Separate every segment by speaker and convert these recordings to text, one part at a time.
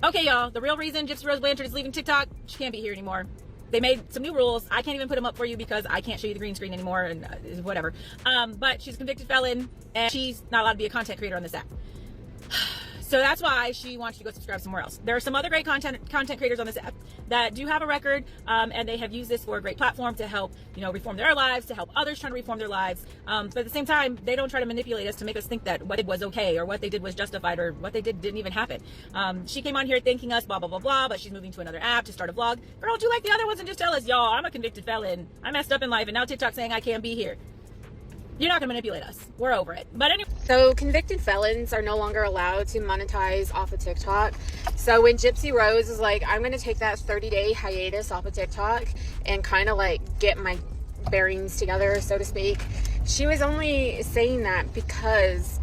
Speaker 1: Okay, y'all, the real reason Gypsy Rose Blanchard is leaving TikTok, she can't be here anymore. They made some new rules. I can't even put them up for you because I can't show you the green screen anymore and whatever. But she's a convicted felon and she's not allowed to be a content creator on this app. So that's why she wants you to go subscribe somewhere else. There are some other great content creators on this app that do have a record, and they have used this for a great platform to help, reform their lives, to help others trying to reform their lives. But at the same time, they don't try to manipulate us to make us think that what they did was okay or what they did was justified or what they didn't even happen. She came on here thanking us, blah, blah, blah, blah, but she's moving to another app to start a vlog. Girl, do like the other ones and just tell us, y'all, I'm a convicted felon. I messed up in life, and now TikTok's saying I can't be here. You're not gonna manipulate us. We're over it. But anyway.
Speaker 2: So convicted felons are no longer allowed to monetize off of TikTok. So when Gypsy Rose is like, I'm gonna take that 30-day hiatus off of TikTok and kind of like get my bearings together, so to speak, she was only saying that because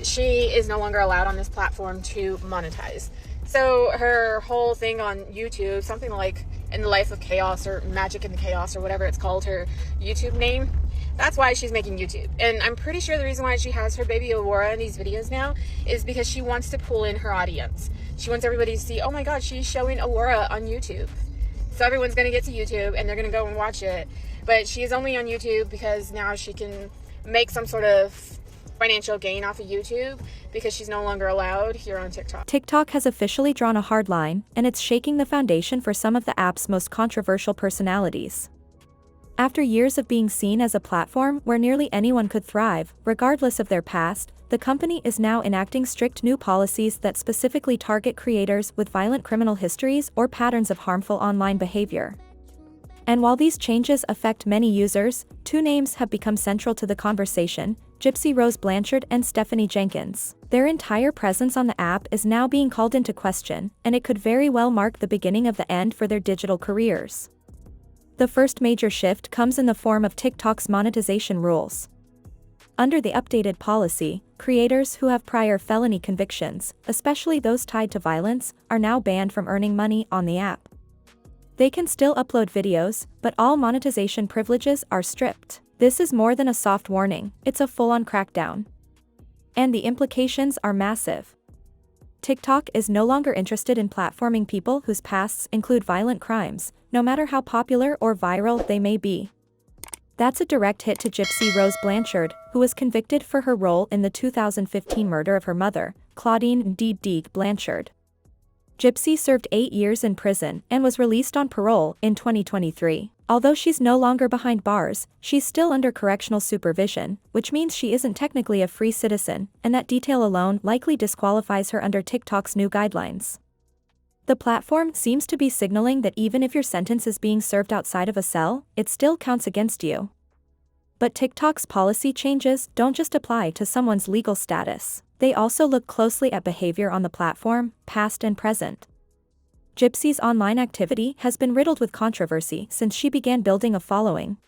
Speaker 2: she is no longer allowed on this platform to monetize. So her whole thing on YouTube, something like In the Life of Chaos or Magic in the Chaos or whatever it's called, her YouTube name, that's why she's making YouTube. And I'm pretty sure the reason why she has her baby Aurora in these videos now is because she wants to pull in her audience. She wants everybody to see, oh my God, she's showing Aurora on YouTube. So everyone's going to get to YouTube and they're going to go and watch it. But she is only on YouTube because now she can make some sort of financial gain off of YouTube because she's no longer allowed here on TikTok.
Speaker 3: TikTok has officially drawn a hard line, and it's shaking the foundation for some of the app's most controversial personalities. After years of being seen as a platform where nearly anyone could thrive, regardless of their past, the company is now enacting strict new policies that specifically target creators with violent criminal histories or patterns of harmful online behavior. And while these changes affect many users, two names have become central to the conversation: Gypsy Rose Blanchard and Stephanie Jenkins. Their entire presence on the app is now being called into question, and it could very well mark the beginning of the end for their digital careers. The first major shift comes in the form of TikTok's monetization rules. Under the updated policy, creators who have prior felony convictions, especially those tied to violence, are now banned from earning money on the app. They can still upload videos, but all monetization privileges are stripped. This is more than a soft warning, it's a full-on crackdown. And the implications are massive. TikTok is no longer interested in platforming people whose pasts include violent crimes, no matter how popular or viral they may be. That's a direct hit to Gypsy Rose Blanchard, who was convicted for her role in the 2015 murder of her mother, Claudine D. Blanchard. Gypsy served 8 years in prison and was released on parole in 2023. Although she's no longer behind bars, she's still under correctional supervision, which means she isn't technically a free citizen, and that detail alone likely disqualifies her under TikTok's new guidelines. The platform seems to be signaling that even if your sentence is being served outside of a cell, it still counts against you. But TikTok's policy changes don't just apply to someone's legal status. They also look closely at behavior on the platform, past and present. Gypsy's online activity has been riddled with controversy since she began building a following.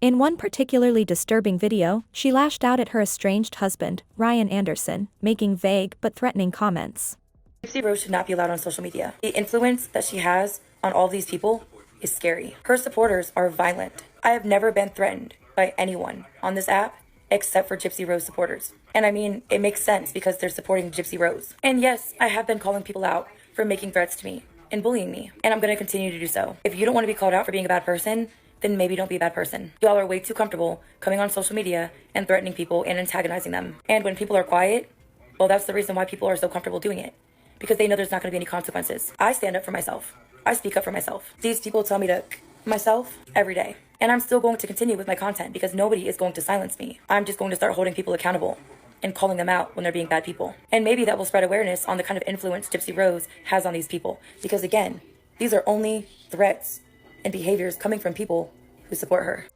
Speaker 3: In one particularly disturbing video, she lashed out at her estranged husband, Ryan Anderson, making vague but threatening comments.
Speaker 4: Gypsy Rose should not be allowed on social media. The influence that she has on all these people is scary. Her supporters are violent. I have never been threatened by anyone on this app except for Gypsy Rose supporters. And I mean, it makes sense because they're supporting Gypsy Rose. And yes, I have been calling people out for making threats to me and bullying me, and I'm going to continue to do so. If you don't want to be called out for being a bad person, then maybe don't be a bad person. Y'all are way too comfortable coming on social media and threatening people and antagonizing them. And when people are quiet, well, that's the reason why people are so comfortable doing it, because they know there's not going to be any consequences. I stand up for myself. I speak up for myself. These people tell me to myself every day, and I'm still going to continue with my content because nobody is going to silence me. I'm just going to start holding people accountable and calling them out when they're being bad people. And maybe that will spread awareness on the kind of influence Gypsy Rose has on these people. Because again, these are only threats and behaviors coming from people who support her.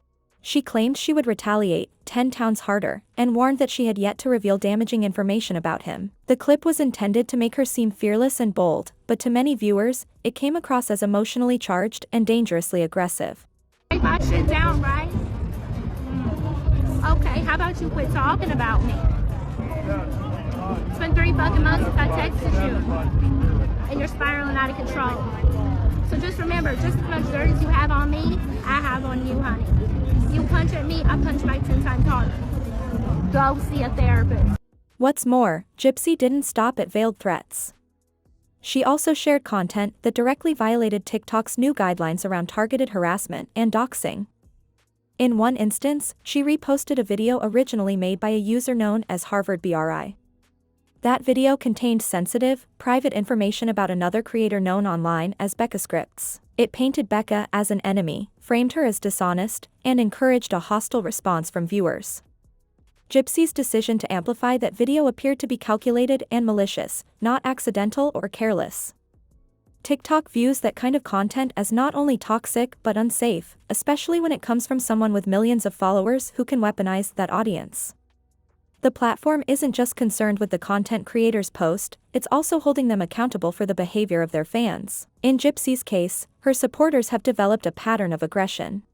Speaker 3: She claimed she would retaliate 10 times harder, and warned that she had yet to reveal damaging information about him. The clip was intended to make her seem fearless and bold, but to many viewers, it came across as emotionally charged and dangerously aggressive.
Speaker 5: Take my shit down, right? Okay, how about you quit talking about me? It's been 3 fucking months since I texted you, and you're spiraling out of control. So just remember, just as much dirt as you have on me, I have on you, honey. You punch at me, I punch back 10 times harder. Go see a therapist.
Speaker 3: What's more, Gypsy didn't stop at veiled threats. She also shared content that directly violated TikTok's new guidelines around targeted harassment and doxing. In one instance, she reposted a video originally made by a user known as Harvard BRI. That video contained sensitive, private information about another creator known online as Becca Scripts. It painted Becca as an enemy, framed her as dishonest, and encouraged a hostile response from viewers. Gypsy's decision to amplify that video appeared to be calculated and malicious, not accidental or careless. TikTok views that kind of content as not only toxic but unsafe, especially when it comes from someone with millions of followers who can weaponize that audience. The platform isn't just concerned with the content creators post, it's also holding them accountable for the behavior of their fans. In Gypsy's case, her supporters have developed a pattern of aggression.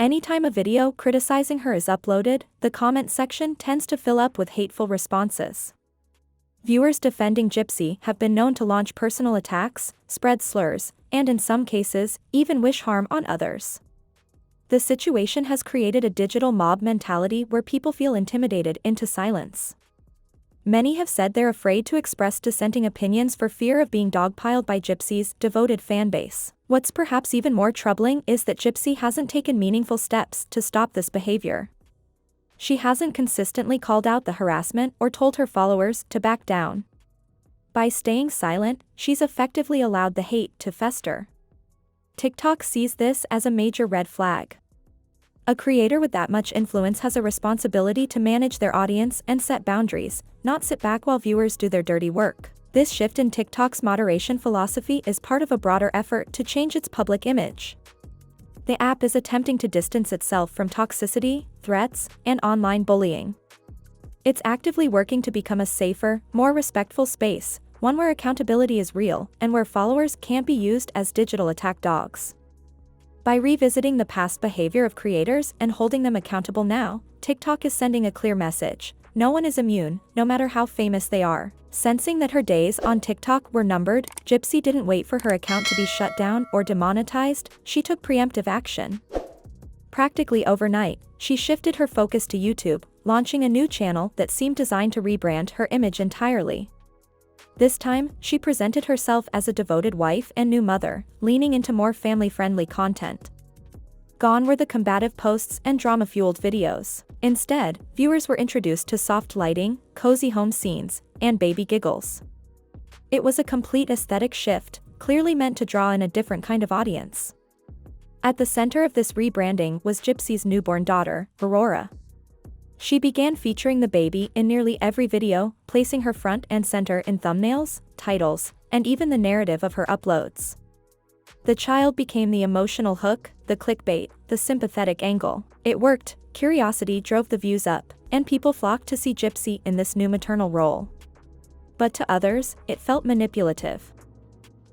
Speaker 3: Anytime a video criticizing her is uploaded, the comment section tends to fill up with hateful responses. Viewers defending Gypsy have been known to launch personal attacks, spread slurs, and in some cases, even wish harm on others. The situation has created a digital mob mentality where people feel intimidated into silence. Many have said they're afraid to express dissenting opinions for fear of being dogpiled by Gypsy's devoted fanbase. What's perhaps even more troubling is that Gypsy hasn't taken meaningful steps to stop this behavior. She hasn't consistently called out the harassment or told her followers to back down. By staying silent, she's effectively allowed the hate to fester. TikTok sees this as a major red flag. A creator with that much influence has a responsibility to manage their audience and set boundaries, not sit back while viewers do their dirty work. This shift in TikTok's moderation philosophy is part of a broader effort to change its public image. The app is attempting to distance itself from toxicity, threats, and online bullying. It's actively working to become a safer, more respectful space, one where accountability is real and where followers can't be used as digital attack dogs. By revisiting the past behavior of creators and holding them accountable now, TikTok is sending a clear message: no one is immune, no matter how famous they are. Sensing that her days on TikTok were numbered, Gypsy didn't wait for her account to be shut down or demonetized, she took preemptive action. Practically overnight, she shifted her focus to YouTube, launching a new channel that seemed designed to rebrand her image entirely. This time, she presented herself as a devoted wife and new mother, leaning into more family-friendly content. Gone were the combative posts and drama-fueled videos. Instead, viewers were introduced to soft lighting, cozy home scenes, and baby giggles. It was a complete aesthetic shift, clearly meant to draw in a different kind of audience. At the center of this rebranding was Gypsy's newborn daughter, Aurora. She began featuring the baby in nearly every video, placing her front and center in thumbnails, titles, and even the narrative of her uploads. The child became the emotional hook, the clickbait, the sympathetic angle. It worked, curiosity drove the views up, and people flocked to see Gypsy in this new maternal role. But to others, it felt manipulative.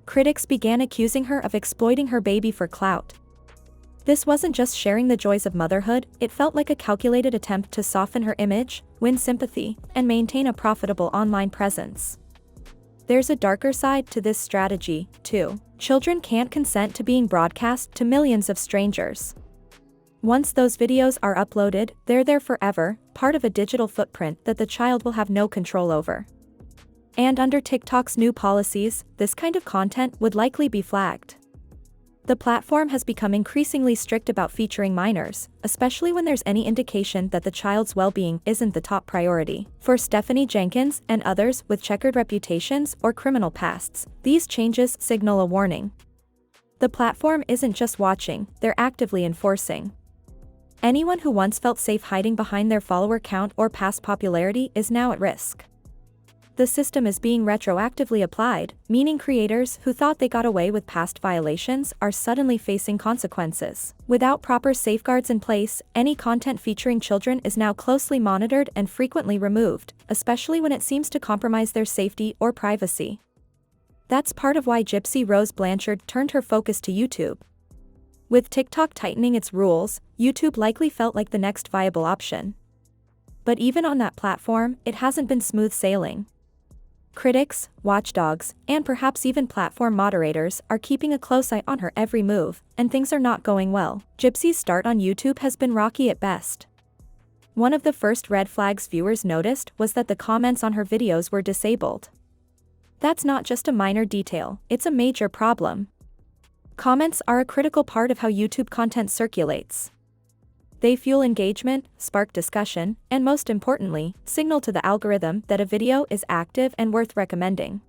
Speaker 3: Critics began accusing her of exploiting her baby for clout. This wasn't just sharing the joys of motherhood, it felt like a calculated attempt to soften her image, win sympathy, and maintain a profitable online presence. There's a darker side to this strategy, too. Children can't consent to being broadcast to millions of strangers. Once those videos are uploaded, they're there forever, part of a digital footprint that the child will have no control over. And under TikTok's new policies, this kind of content would likely be flagged. The platform has become increasingly strict about featuring minors, especially when there's any indication that the child's well-being isn't the top priority. For Stephanie Jenkins and others with checkered reputations or criminal pasts, these changes signal a warning. The platform isn't just watching, they're actively enforcing. Anyone who once felt safe hiding behind their follower count or past popularity is now at risk. The system is being retroactively applied, meaning creators who thought they got away with past violations are suddenly facing consequences. Without proper safeguards in place, any content featuring children is now closely monitored and frequently removed, especially when it seems to compromise their safety or privacy. That's part of why Gypsy Rose Blanchard turned her focus to YouTube. With TikTok tightening its rules, YouTube likely felt like the next viable option. But even on that platform, it hasn't been smooth sailing. Critics, watchdogs, and perhaps even platform moderators are keeping a close eye on her every move, and things are not going well. Gypsy's start on YouTube has been rocky at best. One of the first red flags viewers noticed was that the comments on her videos were disabled. That's not just a minor detail, it's a major problem. Comments are a critical part of how YouTube content circulates. They fuel engagement, spark discussion, and most importantly, signal to the algorithm that a video is active and worth recommending.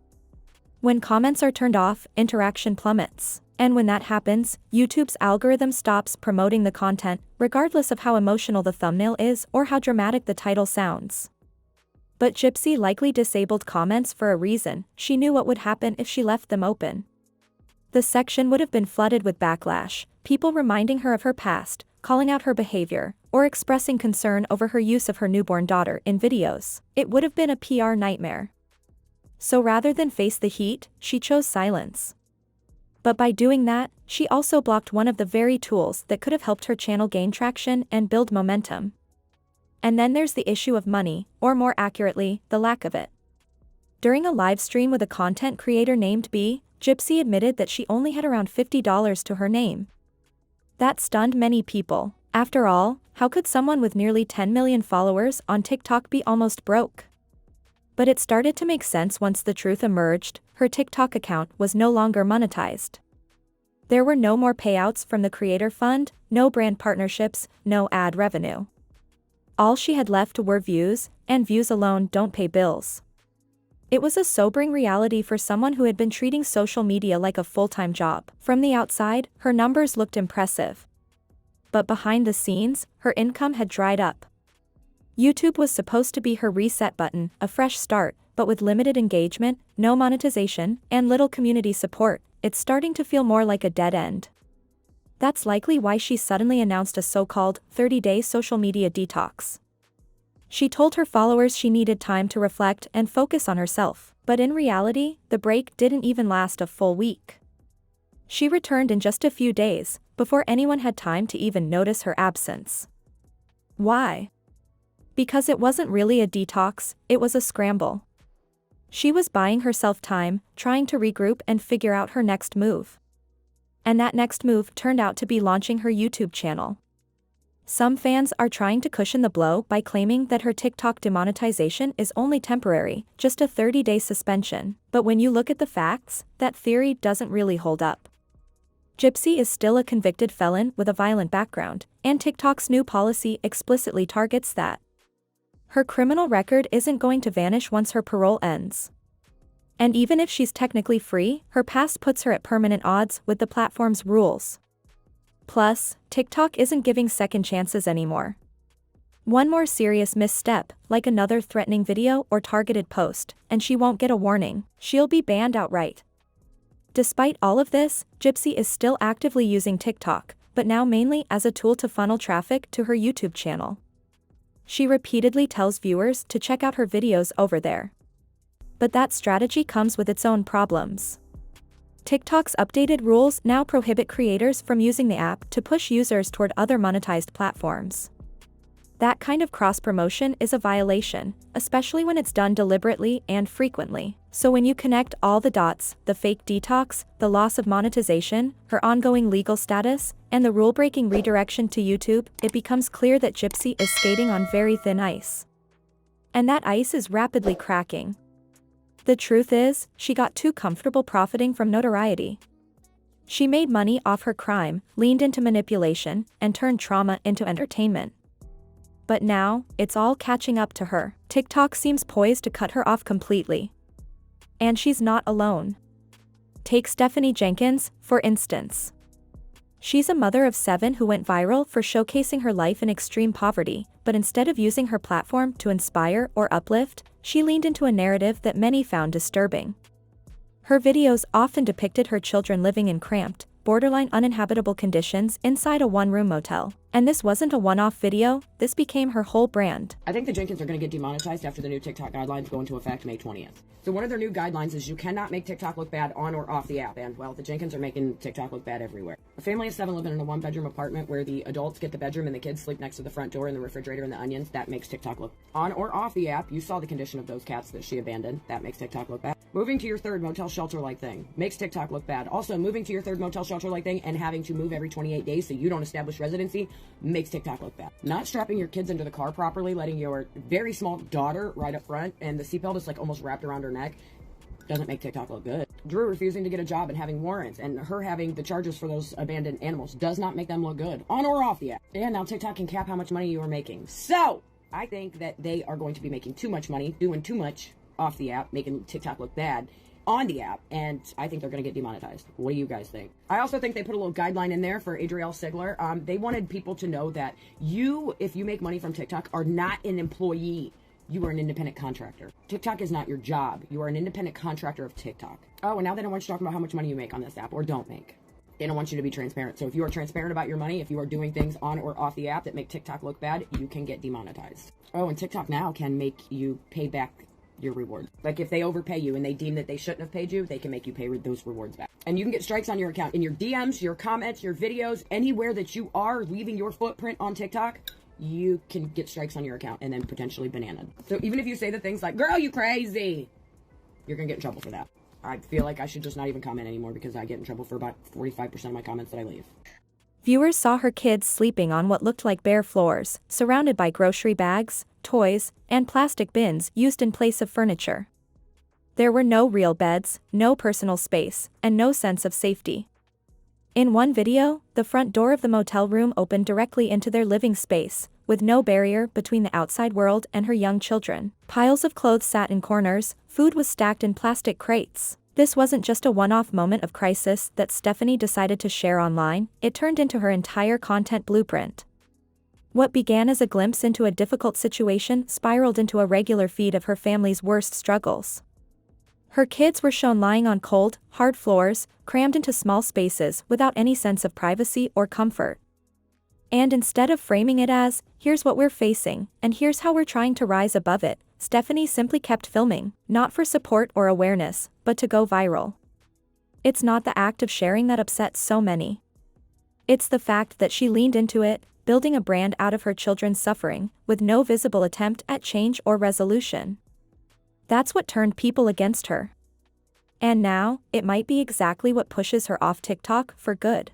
Speaker 3: When comments are turned off, interaction plummets. And when that happens, YouTube's algorithm stops promoting the content, regardless of how emotional the thumbnail is or how dramatic the title sounds. But Gypsy likely disabled comments for a reason. She knew what would happen if she left them open. The section would have been flooded with backlash, people reminding her of her past, calling out her behavior, or expressing concern over her use of her newborn daughter in videos. It would have been a PR nightmare. So rather than face the heat, she chose silence. But by doing that, she also blocked one of the very tools that could have helped her channel gain traction and build momentum. And then there's the issue of money, or more accurately, the lack of it. During a live stream with a content creator named B, Gypsy admitted that she only had around $50 to her name. That stunned many people. After all, how could someone with nearly 10 million followers on TikTok be almost broke? But it started to make sense once the truth emerged. Her TikTok account was no longer monetized. There were no more payouts from the creator fund, no brand partnerships, no ad revenue. All she had left were views, and views alone don't pay bills. It was a sobering reality for someone who had been treating social media like a full-time job. From the outside, her numbers looked impressive. But behind the scenes, her income had dried up. YouTube was supposed to be her reset button, a fresh start, but with limited engagement, no monetization, and little community support, it's starting to feel more like a dead end. That's likely why she suddenly announced a so-called 30-day social media detox. She told her followers she needed time to reflect and focus on herself, but in reality, the break didn't even last a full week. She returned in just a few days, before anyone had time to even notice her absence. Why? Because it wasn't really a detox, it was a scramble. She was buying herself time, trying to regroup and figure out her next move. And that next move turned out to be launching her YouTube channel. Some fans are trying to cushion the blow by claiming that her TikTok demonetization is only temporary, just a 30-day suspension. But when you look at the facts, that theory doesn't really hold up. Gypsy is still a convicted felon with a violent background, and TikTok's new policy explicitly targets that. Her criminal record isn't going to vanish once her parole ends. And even if she's technically free, her past puts her at permanent odds with the platform's rules. Plus, TikTok isn't giving second chances anymore. One more serious misstep, like another threatening video or targeted post, and she won't get a warning. She'll be banned outright. Despite all of this, Gypsy is still actively using TikTok, but now mainly as a tool to funnel traffic to her YouTube channel. She repeatedly tells viewers to check out her videos over there. But that strategy comes with its own problems. TikTok's updated rules now prohibit creators from using the app to push users toward other monetized platforms. That kind of cross-promotion is a violation, especially when it's done deliberately and frequently. So when you connect all the dots, the fake detox, the loss of monetization, her ongoing legal status, and the rule-breaking redirection to YouTube, it becomes clear that Gypsy is skating on very thin ice. And that ice is rapidly cracking. The truth is, she got too comfortable profiting from notoriety. She made money off her crime, leaned into manipulation, and turned trauma into entertainment. But now, it's all catching up to her. TikTok seems poised to cut her off completely. And she's not alone. Take Stephanie Jenkins, for instance. She's a mother of 7 who went viral for showcasing her life in extreme poverty, but instead of using her platform to inspire or uplift, she leaned into a narrative that many found disturbing. Her videos often depicted her children living in cramped, borderline uninhabitable conditions inside a one-room motel. And this wasn't a one-off video, this became her whole brand.
Speaker 6: I think the Jenkins are going to get demonetized after the new TikTok guidelines go into effect May 20th. So one of their new guidelines is you cannot make TikTok look bad on or off the app. And, well, the Jenkins are making TikTok look bad everywhere. A family of 7 living in a 1-bedroom apartment where the adults get the bedroom and the kids sleep next to the front door and the refrigerator and the onions. That makes TikTok look on or off the app. You saw the condition of those cats that she abandoned. That makes TikTok look bad. Moving to your third motel shelter-like thing makes TikTok look bad. Also, moving to your third motel shelter-like thing and having to move every 28 days so you don't establish residency makes TikTok look bad. Not strapping your kids into the car properly, letting your very small daughter ride up front and the seatbelt is like almost wrapped around her neck. doesn't make TikTok look good. Drew refusing to get a job and having warrants, and her having the charges for those abandoned animals does not make them look good, on or off the app. And now TikTok can cap how much money you are making. So, I think that they are going to be making too much money, doing too much off the app, making TikTok look bad on the app, and I think they're going to get demonetized. What do you guys think? I also think they put a little guideline in there for Adrielle Sigler. They wanted people to know that you, if you make money from TikTok, are not an employee. You are an independent contractor. TikTok is not your job. You are an independent contractor of TikTok. Oh, and now they don't want you to talk about how much money you make on this app or don't make. They don't want you to be transparent. So if you are transparent about your money, if you are doing things on or off the app that make TikTok look bad, you can get demonetized. Oh, and TikTok now can make you pay back your reward. Like if they overpay you and they deem that they shouldn't have paid you, they can make you pay those rewards back. And you can get strikes on your account. In your DMs, your comments, your videos, anywhere that you are leaving your footprint on TikTok, you can get strikes on your account and then potentially bananaed. So even if you say the things like, girl, you crazy, you're gonna get in trouble for that. I feel like I should just not even comment anymore because I get in trouble for about 45% of my comments that I leave.
Speaker 3: Viewers saw her kids sleeping on what looked like bare floors, surrounded by grocery bags, toys, and plastic bins used in place of furniture. There were no real beds, no personal space, and no sense of safety. In one video, the front door of the motel room opened directly into their living space, with no barrier between the outside world and her young children. Piles of clothes sat in corners, food was stacked in plastic crates. This wasn't just a one-off moment of crisis that Stephanie decided to share online, it turned into her entire content blueprint. What began as a glimpse into a difficult situation spiraled into a regular feed of her family's worst struggles. Her kids were shown lying on cold, hard floors, crammed into small spaces without any sense of privacy or comfort. And instead of framing it as, here's what we're facing, and here's how we're trying to rise above it, Stephanie simply kept filming, not for support or awareness, but to go viral. It's not the act of sharing that upsets so many. It's the fact that she leaned into it, building a brand out of her children's suffering, with no visible attempt at change or resolution. That's what turned people against her. And now, it might be exactly what pushes her off TikTok for good.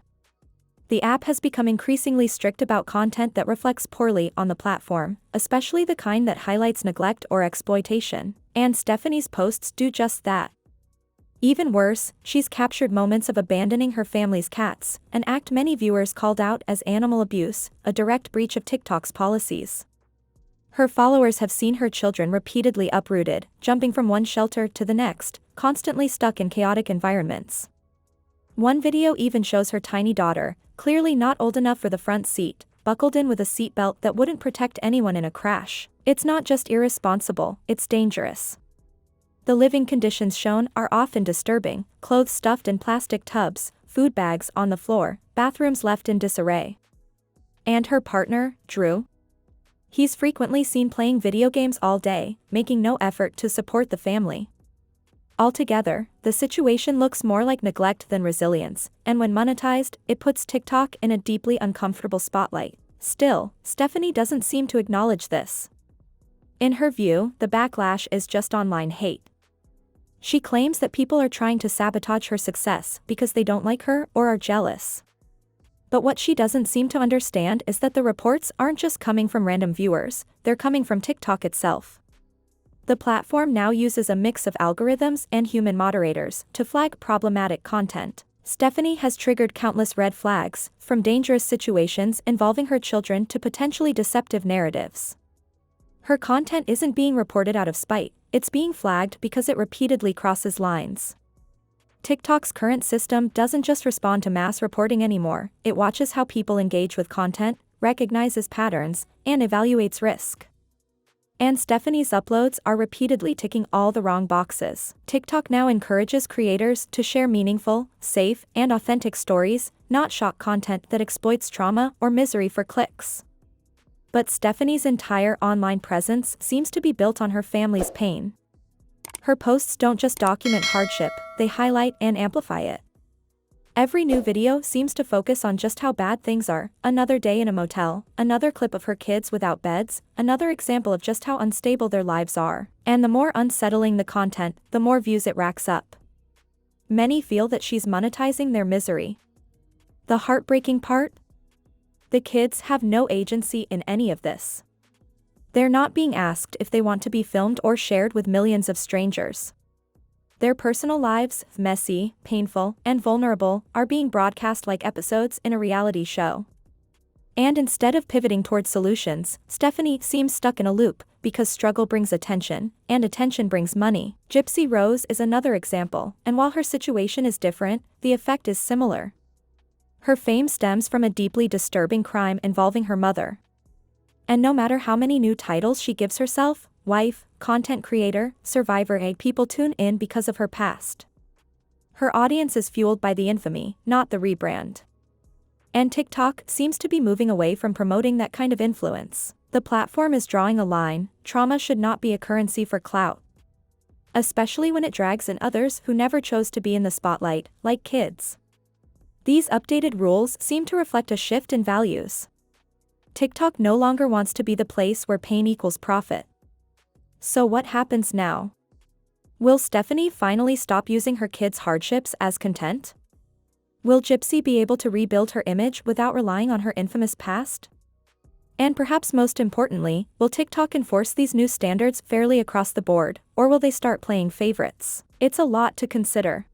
Speaker 3: The app has become increasingly strict about content that reflects poorly on the platform, especially the kind that highlights neglect or exploitation, and Stephanie's posts do just that. Even worse, she's captured moments of abandoning her family's cats, an act many viewers called out as animal abuse, a direct breach of TikTok's policies. Her followers have seen her children repeatedly uprooted, jumping from one shelter to the next, constantly stuck in chaotic environments. One video even shows her tiny daughter, clearly not old enough for the front seat, buckled in with a seatbelt that wouldn't protect anyone in a crash. It's not just irresponsible, it's dangerous. The living conditions shown are often disturbing: clothes stuffed in plastic tubs, food bags on the floor, bathrooms left in disarray. And her partner, Drew? He's frequently seen playing video games all day, making no effort to support the family. Altogether, the situation looks more like neglect than resilience, and when monetized, it puts TikTok in a deeply uncomfortable spotlight. Still, Stephanie doesn't seem to acknowledge this. In her view, the backlash is just online hate. She claims that people are trying to sabotage her success because they don't like her or are jealous. But what she doesn't seem to understand is that the reports aren't just coming from random viewers, they're coming from TikTok itself. The platform now uses a mix of algorithms and human moderators to flag problematic content. Stephanie has triggered countless red flags, from dangerous situations involving her children to potentially deceptive narratives. Her content isn't being reported out of spite, it's being flagged because it repeatedly crosses lines. TikTok's current system doesn't just respond to mass reporting anymore, it watches how people engage with content, recognizes patterns, and evaluates risk. And Stephanie's uploads are repeatedly ticking all the wrong boxes. TikTok now encourages creators to share meaningful, safe, and authentic stories, not shock content that exploits trauma or misery for clicks. But Stephanie's entire online presence seems to be built on her family's pain. Her posts don't just document hardship, they highlight and amplify it. Every new video seems to focus on just how bad things are: another day in a motel, another clip of her kids without beds, another example of just how unstable their lives are. And the more unsettling the content, the more views it racks up. Many feel that she's monetizing their misery. The heartbreaking part? The kids have no agency in any of this. They're not being asked if they want to be filmed or shared with millions of strangers. Their personal lives, messy, painful, and vulnerable, are being broadcast like episodes in a reality show. And instead of pivoting towards solutions, Stephanie seems stuck in a loop, because struggle brings attention, and attention brings money. Gypsy Rose is another example, and while her situation is different, the effect is similar. Her fame stems from a deeply disturbing crime involving her mother. And no matter how many new titles she gives herself, wife, content creator, survivor, people tune in because of her past. Her audience is fueled by the infamy, not the rebrand. And TikTok seems to be moving away from promoting that kind of influence. The platform is drawing a line. Trauma should not be a currency for clout. Especially when it drags in others who never chose to be in the spotlight, like kids. These updated rules seem to reflect a shift in values. TikTok no longer wants to be the place where pain equals profit. So what happens now? Will Stephanie finally stop using her kids' hardships as content? Will Gypsy be able to rebuild her image without relying on her infamous past? And perhaps most importantly, will TikTok enforce these new standards fairly across the board, or will they start playing favorites? It's a lot to consider.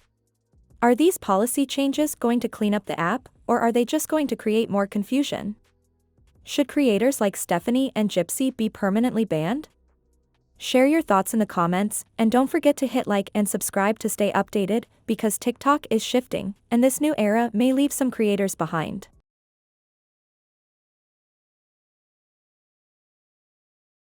Speaker 3: Are these policy changes going to clean up the app, or are they just going to create more confusion? Should creators like Stephanie and Gypsy be permanently banned? Share your thoughts in the comments, and don't forget to hit like and subscribe to stay updated, because TikTok is shifting, and this new era may leave some creators behind.